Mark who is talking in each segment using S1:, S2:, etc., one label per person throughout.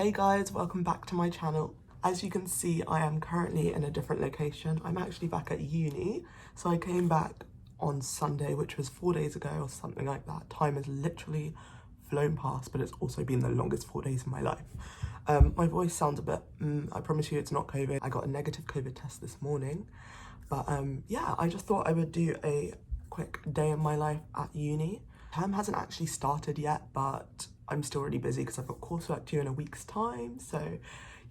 S1: Hey guys, welcome back to my channel. As you can see, I am currently in a different location. I'm actually back at uni. So I came back on Sunday, which was 4 days ago or something like that. Time has literally flown past, but it's also been the longest 4 days of my life. My voice sounds a bit, I promise you it's not COVID. I got a negative COVID test this morning. But yeah, I just thought I would do a quick day in my life at uni. Term hasn't actually started yet, but I'm still really busy because I've got coursework due in a week's time. So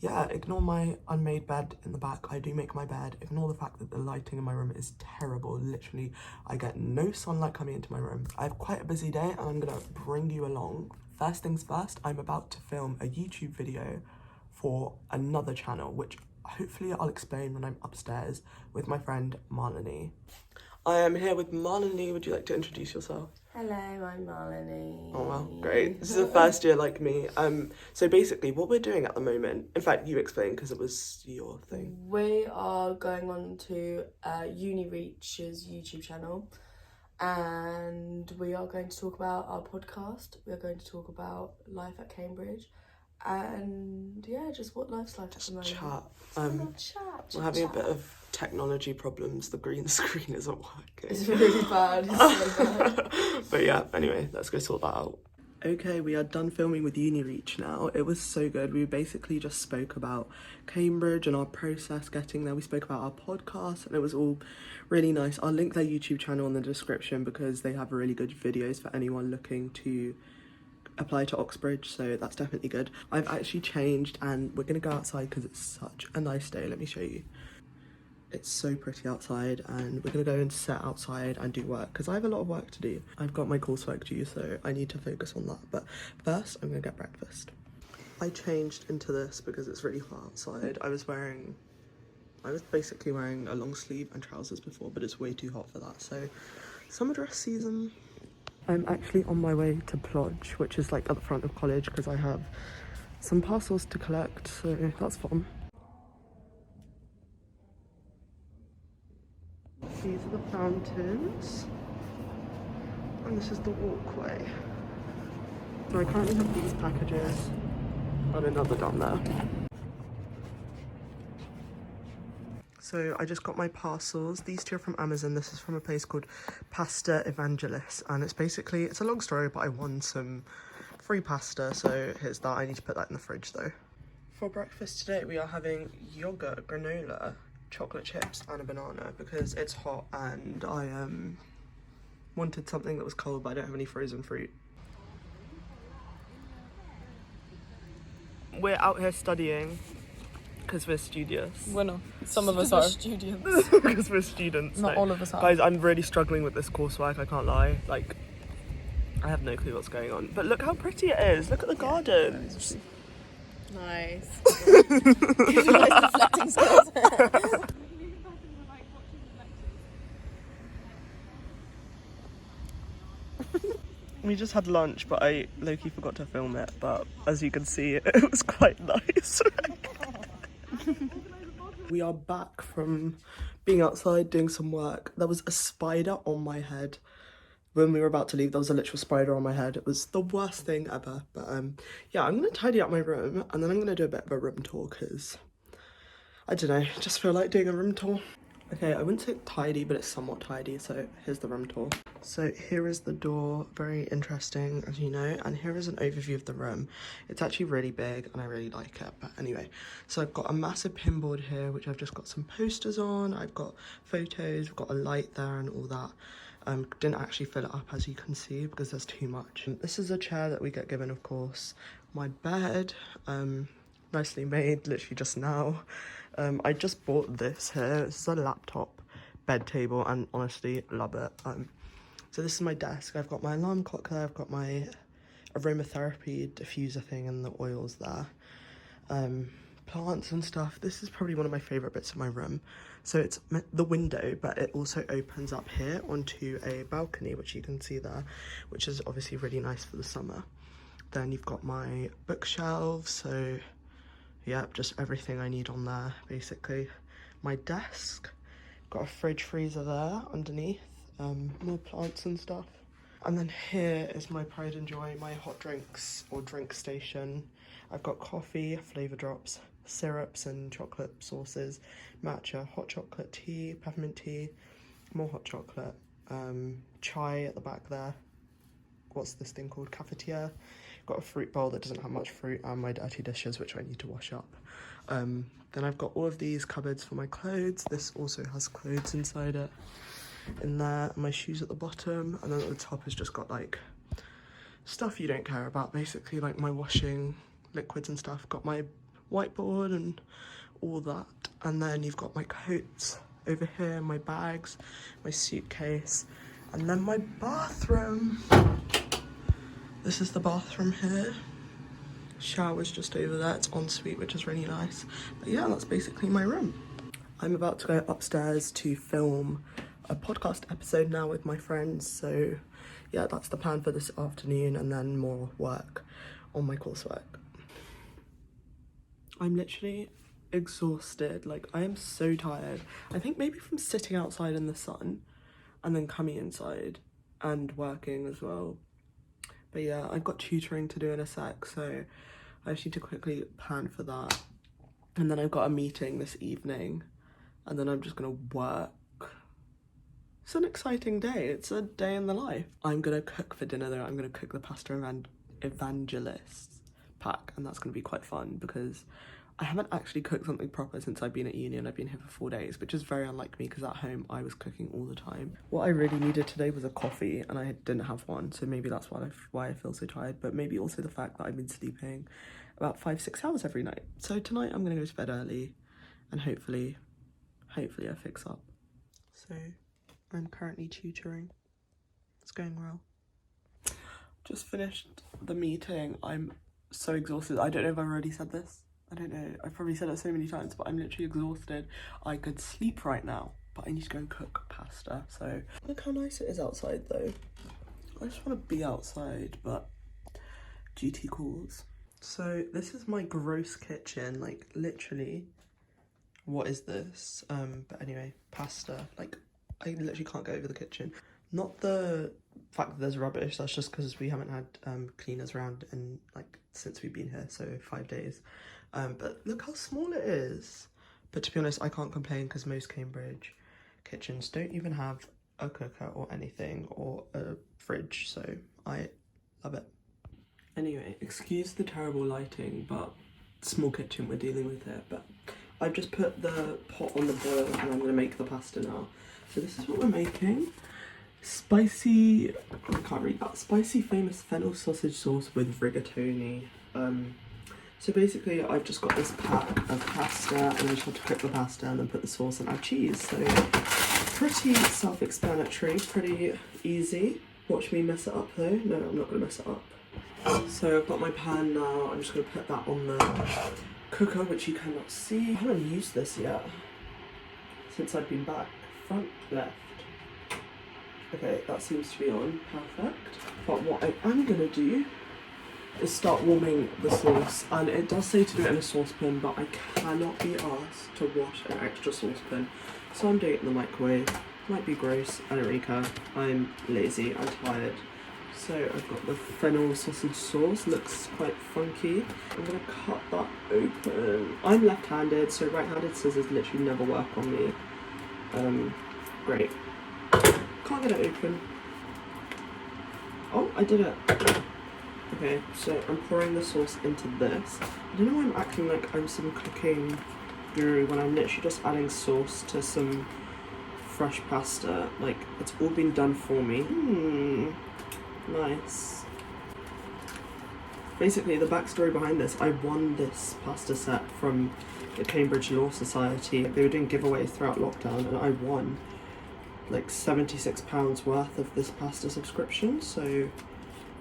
S1: yeah, ignore my unmade bed in the back. I do make my bed. Ignore the fact that the lighting in my room is terrible. Literally, I get no sunlight coming into my room. I have quite a busy day and I'm gonna bring you along. First things first, I'm about to film a YouTube video for another channel, which hopefully I'll explain when I'm upstairs with my friend Marlene. I am here with Marlene. Would you like to introduce yourself?
S2: Hello, I'm Marlene.
S1: Oh wow, great. This is the first year like me. So basically what we're doing at the moment, in fact you explain because it was your thing.
S2: We are going on to Uni Reach's YouTube channel and we are going to talk about our podcast. We're going to talk about life at Cambridge and yeah, just what life's like at the moment.
S1: Chat. We're having a bit of technology problems. The green screen isn't working.
S2: It's really bad. It's so bad.
S1: But yeah, anyway, let's go sort that out. Okay, we are done filming with Uni Reach now. It was so good. We basically just spoke about Cambridge and our process getting there. We spoke about our podcast and it was all really nice. I'll link their YouTube channel in the description because they have really good videos for anyone looking to apply to Oxbridge, so that's definitely good. I've actually changed and we're gonna go outside because it's such a nice day. Let me show you. It's so pretty outside and we're gonna go and sit outside and do work because I have a lot of work to do. I've got my coursework due, so I need to focus on that. But first, I'm gonna get breakfast. I changed into this because it's really hot outside. I was basically wearing a long sleeve and trousers before, but it's way too hot for that. So summer dress season. I'm actually on my way to Plodge, which is like at the front of college because I have some parcels to collect, so that's fun. These are the fountains, and this is the walkway. So I currently have these packages and another down there. So I just got my parcels. These two are from Amazon. This is from a place called Pasta Evangelist, and it's a long story, but I won some free pasta, so here's that. I need to put that in the fridge though. For breakfast today, we are having yogurt, granola, chocolate chips and a banana because it's hot and I wanted something that was cold, but I don't have any frozen fruit. We're out here studying because we're studious.
S3: We're not. Some of us are students.
S1: Because we're students.
S3: Not all of us are.
S1: Guys, I'm really struggling with this coursework, I can't lie. Like, I have no clue what's going on. But look how pretty it is. Look at the gardens.
S3: Nice. You guys reflecting skills.
S1: We just had lunch, but I low-key forgot to film it. But as you can see, it was quite nice. We are back from being outside doing some work. There was a spider on my head when we were about to leave. There was a literal spider on my head. It was the worst thing ever. But yeah, I'm gonna tidy up my room and then I'm gonna do a bit of a room tour because I don't know, just feel like doing a room tour. Okay, I wouldn't say tidy, but it's somewhat tidy. So here's the room tour. So here is the door, very interesting, as you know, and here is an overview of the room. It's actually really big and I really like it, but anyway. So I've got a massive pinboard here, which I've just got some posters on. I've got photos, I've got a light there and all that. Didn't actually fill it up, as you can see, because there's too much. This is a chair that we get given, of course. My bed, nicely made, literally just now. I just bought this here. This is a laptop bed table and honestly love it. So this is my desk. I've got my alarm clock there. I've got my aromatherapy diffuser thing and the oils there. Plants and stuff. This is probably one of my favourite bits of my room. So it's the window, but it also opens up here onto a balcony, which you can see there, which is obviously really nice for the summer. Then you've got my bookshelves, so yeah, just everything I need on there, basically. My desk, got a fridge freezer there underneath, more plants and stuff. And then here is my pride and joy, my hot drinks or drink station. I've got coffee, flavour drops, syrups and chocolate sauces, matcha, hot chocolate tea, peppermint tea, more hot chocolate, chai at the back there. What's this thing called? Cafetiere. Got a fruit bowl that doesn't have much fruit, and my dirty dishes, which I need to wash up. Then I've got all of these cupboards for my clothes. This also has clothes inside it. In there, my shoes at the bottom, and then at the top has just got like stuff you don't care about, basically, like my washing liquids and stuff. Got my whiteboard and all that, and then you've got my coats over here, my bags, my suitcase, and then my bathroom. This is the bathroom here. Shower's just over there. It's ensuite, which is really nice. But yeah, that's basically my room. I'm about to go upstairs to film a podcast episode now with my friends. So yeah, that's the plan for this afternoon, and then more work on my coursework. I'm literally exhausted. Like, I am so tired. I think maybe from sitting outside in the sun and then coming inside and working as well. But yeah, I've got tutoring to do in a sec, so I just need to quickly plan for that. And then I've got a meeting this evening, and then I'm just gonna work. It's an exciting day. It's a day in the life. I'm gonna cook for dinner though. I'm gonna cook the pasta evangelist pack, and that's gonna be quite fun because I haven't actually cooked something proper since I've been at uni, and I've been here for 4 days, which is very unlike me because at home I was cooking all the time. What I really needed today was a coffee, and I didn't have one, so maybe that's why I feel so tired, but maybe also the fact that I've been sleeping about 5-6 hours every night. So tonight I'm gonna go to bed early, and hopefully I fix up. So I'm currently tutoring. It's going well. Just finished the meeting. I'm so exhausted. I don't know if I've already said this. I don't know, I've probably said it so many times, but I'm literally exhausted. I could sleep right now, but I need to go and cook pasta, so. Look how nice it is outside though. I just want to be outside, but duty calls. So this is my gross kitchen, like literally. What is this? But anyway, pasta. Like, I literally can't go over the kitchen. Not the fact that there's rubbish, that's just because we haven't had cleaners around in since we've been here, so 5 days. But look how small it is. But to be honest, I can't complain because most Cambridge kitchens don't even have a cooker or anything or a fridge, so I love it. Anyway, excuse the terrible lighting, but small kitchen we're dealing with here. But I've just put the pot on the boil and I'm gonna make the pasta now. So this is what we're making. Spicy, I can't read that. Spicy famous fennel sausage sauce with rigatoni. So basically I've just got this pack of pasta and I just have to cook the pasta and then put the sauce and add cheese. So pretty self-explanatory, pretty easy. Watch me mess it up though. No, I'm not gonna mess it up. So I've got my pan now. I'm just gonna put that on the cooker, which you cannot see. I haven't used this yet since I've been back. Front left. Okay, that seems to be on. Perfect. But what I am gonna do is start warming the sauce, and it does say to do it in a saucepan, but I cannot be asked to wash an extra saucepan, so I'm doing it in the microwave. Might be gross, I don't really care. I'm lazy, I'm tired. So I've got the fennel sausage sauce, looks quite funky. I'm gonna cut that open. I'm left-handed, so right-handed scissors literally never work on me. Great. Can't get it open. Oh, I did it. Okay, so I'm pouring the sauce into this. I don't know why I'm acting like I'm some cooking guru when I'm literally just adding sauce to some fresh pasta. Like, it's all been done for me. Nice. Basically, the backstory behind this, I won this pasta set from the Cambridge Law Society. They were doing giveaways throughout lockdown, and I won like £76 worth of this pasta subscription, so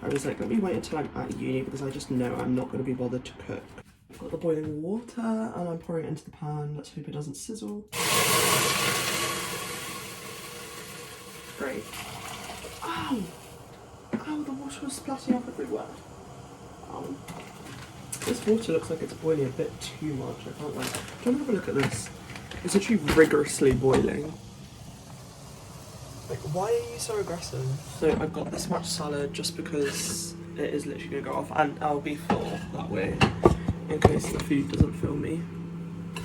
S1: I was like, let me wait until I'm at uni because I just know I'm not going to be bothered to cook. I've got the boiling water and I'm pouring it into the pan. Let's hope it doesn't sizzle. Great. Ow! Ow, the water was splashing up everywhere. This water looks like it's boiling a bit too much, I can't lie. Do you want to have a look at this? It's actually rigorously boiling. Like, why are you so aggressive? So I've got this much salad just because it is literally gonna go off, and I'll be full that way. in case the food doesn't fill me,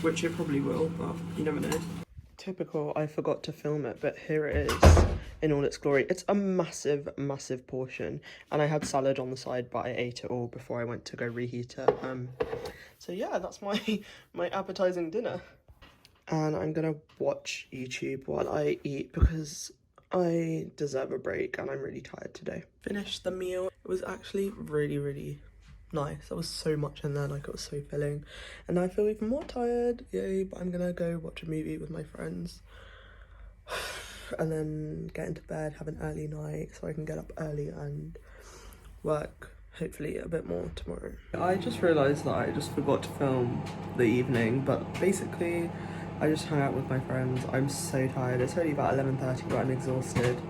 S1: which it probably will, but you never know. Typical, I forgot to film it, but here it is in all its glory. It's a massive, massive portion, and I had salad on the side, but I ate it all before I went to go reheat it. So yeah, that's my appetizing dinner. And I'm gonna watch YouTube while I eat because I deserve a break and I'm really tired today. Finished the meal. It was actually really, really nice. There was so much in there, like it was so filling. And I feel even more tired, yay, but I'm gonna go watch a movie with my friends. And then get into bed, have an early night so I can get up early and work hopefully a bit more tomorrow. I just realised that I just forgot to film the evening, but basically I just hung out with my friends. I'm so tired. It's only about 11:30, but I'm exhausted.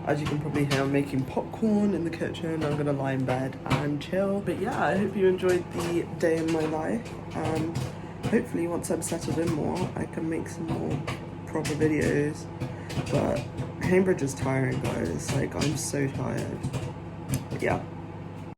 S1: As you can probably hear, I'm making popcorn in the kitchen. I'm gonna lie in bed and chill. But yeah, I hope you enjoyed the day in my life. And hopefully once I'm settled in more, I can make some more proper videos. But Cambridge is tiring, guys. Like, I'm so tired. But yeah.